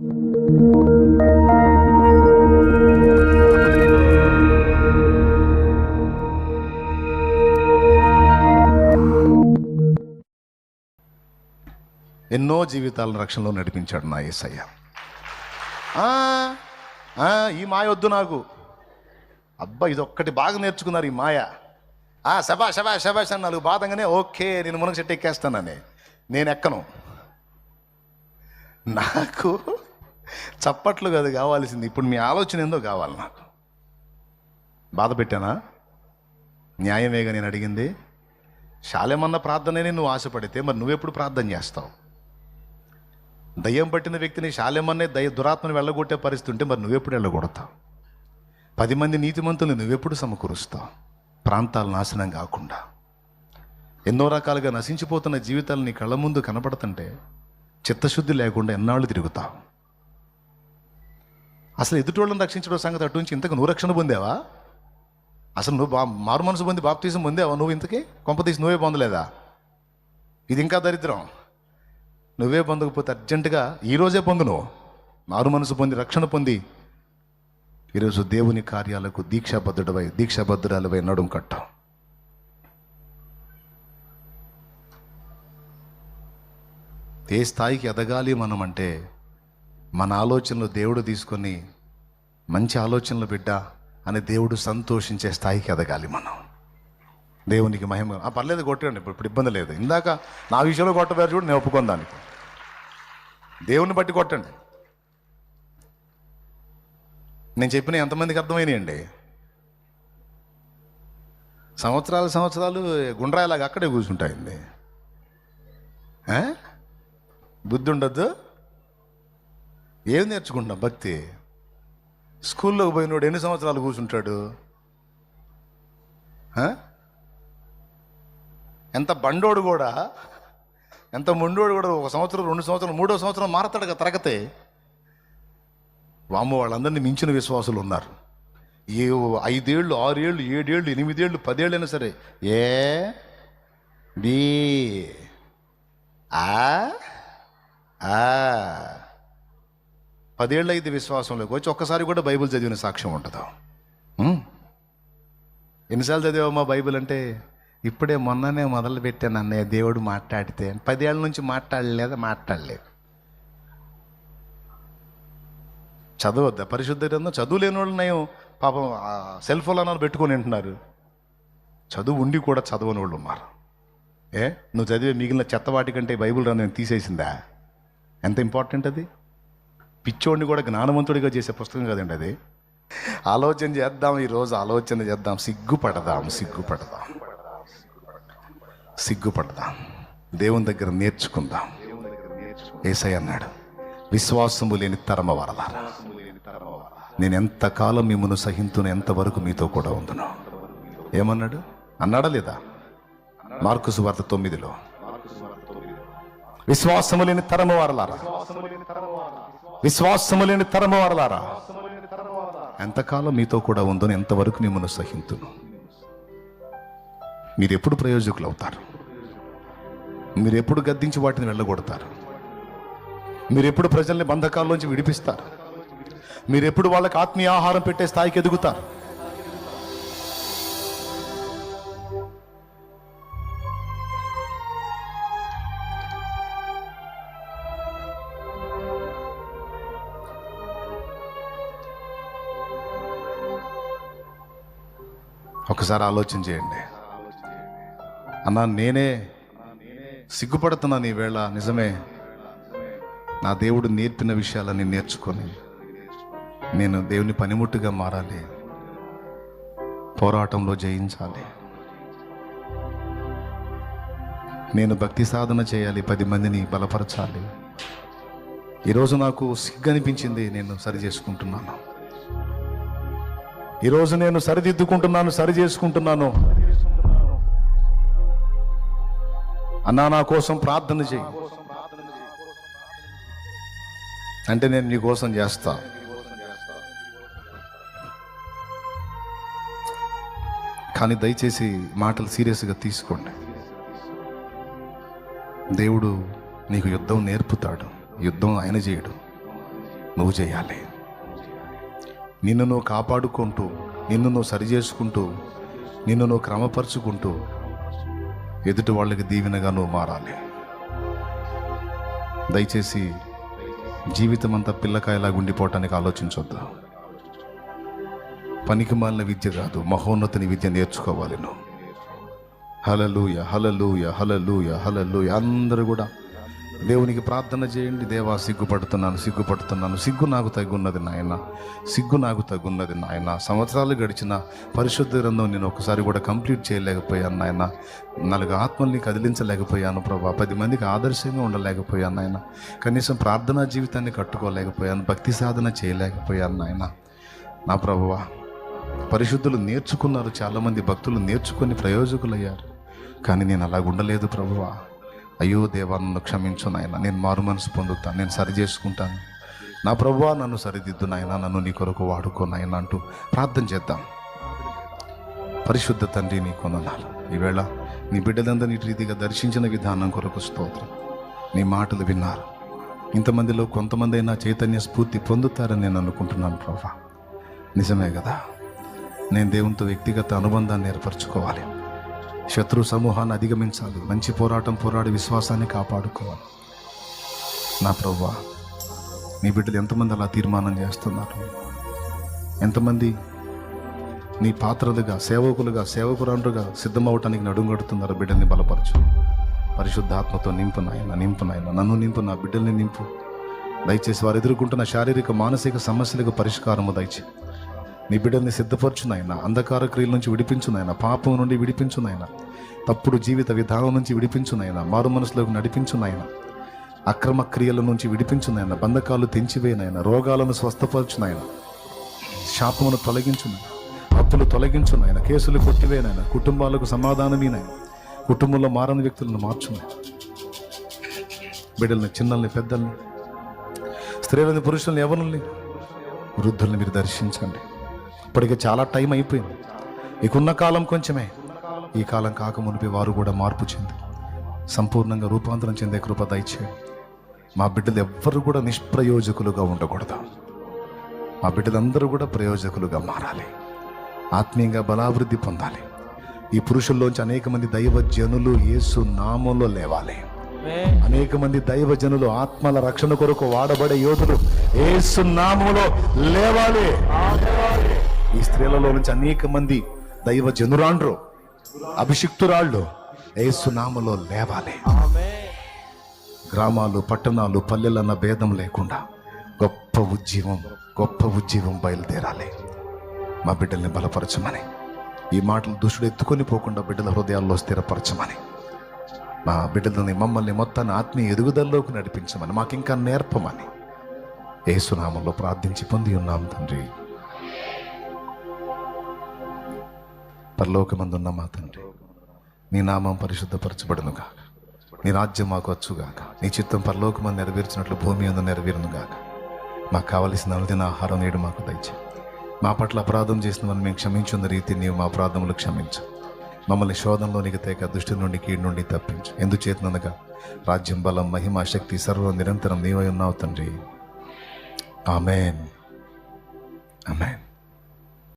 ఎన్నో జీవితాలను రక్షణలో నడిపించాడు నా యేసయ్య. ఈ మాయ వద్దు నాకు. అబ్బా, ఇది ఒక్కటి బాగా నేర్చుకున్నారు ఈ మాయ. శబాష్ శబాష్ శబాష్ అని నాలుగు బాధంగానే ఓకే నేను మునగ చెట్టు ఎక్కేస్తానని. నేను ఎక్కను. నాకు చప్పట్లు కాదు కావాల్సింది, ఇప్పుడు మీ ఆలోచన ఏందో కావాలి. నాకు బాధ పెట్టానా? న్యాయమేగా నేను అడిగింది. శాలేమన్న ప్రార్థననే నువ్వు ఆశపడితే మరి నువ్వెప్పుడు ప్రార్థన చేస్తావు? దయ్యం పట్టిన వ్యక్తిని శాలేమన్నే దురాత్మని వెళ్ళగొట్టే పరిస్థితి ఉంటే మరి నువ్వెప్పుడు వెళ్ళగొడతావు? 10 మంది నీతిమంతులు నువ్వెప్పుడు సమకూరుస్తావు? ప్రాంతాలు నాశనం కాకుండా ఎన్నో రకాలుగా నశించిపోతున్న జీవితాలు నీ కళ్ళ ముందు కనపడుతుంటే చిత్తశుద్ధి లేకుండా ఎన్నాళ్ళు తిరుగుతావు? అసలు ఎదుటోళ్ళని రక్షించడం సంగతి అటు నుంచి ఇంతకు నువ్వు రక్షణ పొందావా? అసలు నువ్వు మారు మనసు పొంది బాప్తీసం పొందావా? నువ్వు ఇంతకీ కొంపతీసి నువ్వే పొందలేదా? ఇది ఇంకా దరిద్రం. నువ్వే పొందకపోతే అర్జెంటుగా ఈరోజే పొందు. నువ్వు మారు మనసు పొంది రక్షణ పొంది ఈరోజు దేవుని కార్యాలకు దీక్షాబద్ధురాలవై నడుం కట్టాం. ఏ స్థాయికి ఎదగాలి మనం అంటే మన ఆలోచనలు దేవుడు తీసుకొని మంచి ఆలోచనలు బిడ్డ అని దేవుడు సంతోషించే స్థాయికి ఎదగాలి మనం. దేవునికి మహిమ. పర్లేదు కొట్టండి, ఇప్పుడు ఇబ్బంది లేదు. ఇందాక నా విషయంలో కొట్టబోయారు చూడు, నేను ఒప్పుకుందానికి. దేవుని బట్టి కొట్టండి. నేను చెప్పిన ఎంతమందికి అర్థమైనాయండి? సంవత్సరాలు గుండ్రాయిలాగా అక్కడే కూర్చుంటాయింది. బుద్ధి ఉండద్దు. ఏం నేర్చుకుంటాం? భక్తి. స్కూల్లోకి పోయినోడు ఎన్ని సంవత్సరాలు కూర్చుంటాడు? ఎంత బండోడు కూడా, ఎంత మొండోడు కూడా 1 సంవత్సరం 2 సంవత్సరాలు 3వ సంవత్సరం మారతాడు కదా తరగతే. వామ్మ, వాళ్ళందరినీ మించిన విశ్వాసులు ఉన్నారు. 5 ఏళ్ళు 6 ఏళ్ళు 7 ఏళ్ళు 8 ఏళ్ళు 10 ఏళ్ళు అయినా సరే ఏ బి 10 ఏళ్ళు అయితే విశ్వాసంలోకి వచ్చి ఒక్కసారి కూడా బైబిల్ చదివిన సాక్ష్యం ఉంటుందా? ఎన్నిసార్లు చదివామా బైబిల్ అంటే? ఇప్పుడే మొన్ననే మొదలు పెట్టాను అన్నయ్య దేవుడు మాట్లాడితే. 10 ఏళ్ళ నుంచి మాట్లాడలేదు. చదవద్దా పరిశుద్ధ గ్రంథం? చదువు లేని వాళ్ళు నయం పాపం సెల్ ఫోన్ అన్నారు పెట్టుకొని వింటున్నారు. చదువు ఉండి కూడా చదవని వాళ్ళు ఉన్నారు. నువ్వు చదివే మిగిలిన చెత్తవాటి కంటే బైబిల్ గ్రంథం తీసేసిందా? ఎంత ఇంపార్టెంట్ అది. పిచ్చోడిని కూడా జ్ఞానవంతుడిగా చేసే పుస్తకం కదండి అది. ఆలోచన చేద్దాం, ఈరోజు ఆలోచన చేద్దాం. సిగ్గుపడదాం, దేవుని దగ్గర నేర్చుకుందాం. యేసయ్య అన్నాడు, విశ్వాసము లేని తరమ వరలారా, నేను ఎంతకాలం మిమ్మల్ని సహింతును, ఎంతవరకు మీతో కూడా ఉందును. ఏమన్నాడు? అన్నాడా లేదా? మార్కు సువార్త 9లో, విశ్వాసము లేని తరమ వారలారా, విశ్వాసము లేని తరమ వారలారా, ఎంతకాలం మీతో కూడా ఉందని, ఎంతవరకు మిమ్మల్ని సహింతును. మీరు ఎప్పుడు ప్రయోజకులు అవుతారు? మీరు ఎప్పుడు గద్దించి వాటిని వెళ్ళగొడతారు? మీరు ఎప్పుడు ప్రజల్ని బంధకాల్లోంచి విడిపిస్తారు? మీరు ఎప్పుడు వాళ్ళకి ఆత్మీయ ఆహారం పెట్టే స్థాయికి ఎదుగుతారు? ఒకసారి ఆలోచన చేయండి. అన్నా, నేనే సిగ్గుపడుతున్నాను ఈవేళ. నిజమే, నా దేవుడు నేర్పిన విషయాలని నేర్చుకొని నేను దేవుని పనిముట్టుగా మారాలి, పోరాటంలో జయించాలి. నేను భక్తి సాధన చేయాలి, 10 మందిని బలపరచాలి. ఈరోజు నాకు సిగ్గు అనిపించింది, నేను సరి చేసుకుంటున్నాను. ఈరోజు నేను సరిదిద్దుకుంటున్నాను, సరి చేసుకుంటున్నాను. అన్నా, నా కోసం ప్రార్థన చేయి అంటే నేను నీ కోసం చేస్తా. కానీ దయచేసి మాటలు సీరియస్గా తీసుకోండి. దేవుడు నీకు యుద్ధం నేర్పుతాడు. యుద్ధం ఆయన చేయడు, నువ్వు చేయాలి. నిన్ను నువ్వు కాపాడుకుంటూ, నిన్ను నువ్వు సరిచేసుకుంటూ, నిన్ను నువ్వు క్రమపరుచుకుంటూ ఎదుటి వాళ్ళకి దీవెనగా నువ్వు మారాలి. దయచేసి జీవితం అంతా పిల్లకాయలాగా ఉండిపోవటానికి ఆలోచించొద్దు. పనికి మాలిన విద్య కాదు, మహోన్నతిని విద్య నేర్చుకోవాలి నువ్వు. హల్లెలూయ, హల్లెలూయ, హల్లెలూయ, హల్లెలూయ. అందరూ కూడా దేవునికి ప్రార్థన చేయండి. దేవా, సిగ్గుపడుతున్నాను, సిగ్గు నాకు తగ్గున్నది నాయన, సిగ్గు నాకు తగ్గున్నది నాయన. సంవత్సరాలు గడిచిన పరిశుద్ధ గ్రంథం నేను ఒకసారి కూడా కంప్లీట్ చేయలేకపోయాను నాయన. 4 ఆత్మల్ని కదిలించలేకపోయాను ప్రభా. 10 మందికి ఆదర్శంగా ఉండలేకపోయాను నాయన. కనీసం ప్రార్థనా జీవితాన్ని కట్టుకోలేకపోయాను, భక్తి సాధన చేయలేకపోయాను నాయన. నా ప్రభువా, పరిశుద్ధులు నేర్చుకున్నారు, చాలామంది భక్తులు నేర్చుకొని ప్రయోజకులయ్యారు. కానీ నేను అలాగ ఉండలేదు ప్రభువా. అయ్యో దేవా, నన్ను క్షమించు నాయన. నేను మారు మనసు పొందుతాను, నేను సరి చేసుకుంటాను. నా ప్రభువా, నన్ను సరిదిద్దు నాయన, నన్ను నీ కొరకు వాడుకో నాయన అంటూ ప్రార్థన చేద్దాం. పరిశుద్ధ తండ్రి, నీ కొందనాలు. ఈవేళ నీ బిడ్డలందరినీ రీతిగా దర్శించిన విధానం కొరకు స్తోత్రం. నీ మాటలు విన్నారు. ఇంతమందిలో కొంతమంది అయినా చైతన్య స్ఫూర్తి పొందుతారని నేను అనుకుంటున్నాను ప్రభా. నిజమే కదా, నేను దేవునితో వ్యక్తిగత అనుబంధాన్ని ఏర్పరచుకోవాలి. శత్రు సమూహాన్ని అధిగమించాలి. మంచి పోరాటం పోరాడి విశ్వాసాన్ని కాపాడుకోవాలి. నా ప్రభువా, నీ బిడ్డలు ఎంతమంది అలా తీర్మానం చేస్తున్నారు? ఎంతమంది నీ పాత్రలుగా, సేవకులుగా, సేవకురాండ్రుగా సిద్ధమవటానికి నడుంగడుతున్నారు? బిడ్డల్ని బలపరచు. పరిశుద్ధాత్మతో నింపు నాయన, నింపు నాయన. నన్ను నింపు, నా బిడ్డల్ని నింపు. దయచేసి వారు ఎదుర్కొంటున్న శారీరక మానసిక సమస్యలకు పరిష్కారము దయచే. నీ బిడ్డల్ని సిద్ధపరచు నాయన. అంధకార క్రియల నుంచి విడిపించు నాయన. పాపం నుండి విడిపించు నాయన. తప్పుడు జీవిత విధానం నుంచి విడిపించు నాయన. మారు మనసులోకి నడిపించు నాయన. అక్రమ క్రియల నుంచి విడిపించు నాయన. బంధకాలు తెంచివేయనాయన. రోగాలను స్వస్థపరచు నాయన. శాపమును తొలగించు నాయన. అప్పులు తొలగించు నాయన. కేసులు కొట్టివేనాయన. కుటుంబాలకు సమాధానమేనాయన. కుటుంబంలో మారని వ్యక్తులను మార్చు నాయన. బిడ్డల్ని, చిన్నల్ని, పెద్దల్ని, స్త్రీలని, పురుషుల్ని, యవ్వనుల్ని, వృద్ధుల్ని మీరు దర్శించండి. ఇప్పటికే చాలా టైం అయిపోయింది. ఇకున్న కాలం కొంచెమే. ఈ కాలం కాక మునిపి వారు కూడా మార్పు చెంది సంపూర్ణంగా రూపాంతరం చెందే కృప దయచేయండి. మా బిడ్డలు ఎవ్వరు కూడా నిష్ప్రయోజకులుగా ఉండకూడదు. మా బిడ్డలందరూ కూడా ప్రయోజకులుగా మారాలి. ఆత్మీయంగా బలాభివృద్ధి పొందాలి. ఈ పురుషుల్లోంచి అనేక మంది దైవజనులు యేసు నామంలో లేవాలి. అనేక మంది దైవజనులు ఆత్మల రక్షణ కొరకు వాడబడే యోధులు యేసు నామంలో లేవాలి. ఈ స్త్రీలలో నుంచి అనేక మంది దైవజనురాండ్రు, అభిషిక్తురాళ్ళు యేసు నామంలో లేవాలి. గ్రామాలు, పట్టణాలు, పల్లెలన్న భేదం లేకుండా గొప్ప ఉజ్జీవం బయలుదేరాలి. మా బిడ్డల్ని బలపరచమని, ఈ మాటలు దుష్టుడు ఎత్తుకొని పోకుండా బిడ్డల హృదయాల్లో స్థిరపరచమని, మా బిడ్డలని, మమ్మల్ని మొత్తాన్ని ఆత్మీయ ఎదుగుదలలోకి నడిపించమని, మాకింకా నేర్పమని యేసు నామంలో ప్రార్థించి పొంది ఉన్నాం తండ్రి. పరలోకమందున్న మా తండ్రి, నీ నామం పరిశుద్ధపరచబడును గాక. నీ రాజ్యం మాకు వచ్చుగాక. నీ చిత్తం పరలోకమందు నెరవేర్చినట్లు భూమి యందు నెరవేరును గాక. మాకు కావలసిన అనుదిన ఆహారం నేడు మాకు దయచే. మా పట్ల అపరాధం చేసిన వారిని మేము క్షమించున్న రీతి నీవు మా అపరాధములు క్షమించు. మమ్మల్ని శోధనలోనికి తేక దుష్టి నుండి, కీడు నుండి తప్పించు. ఎందుచేతనగా రాజ్యం, బలం, మహిమ, శక్తి సర్వం నిరంతరం నీవై ఉన్నావు తండ్రి. ఆమేన్, ఆమేన్.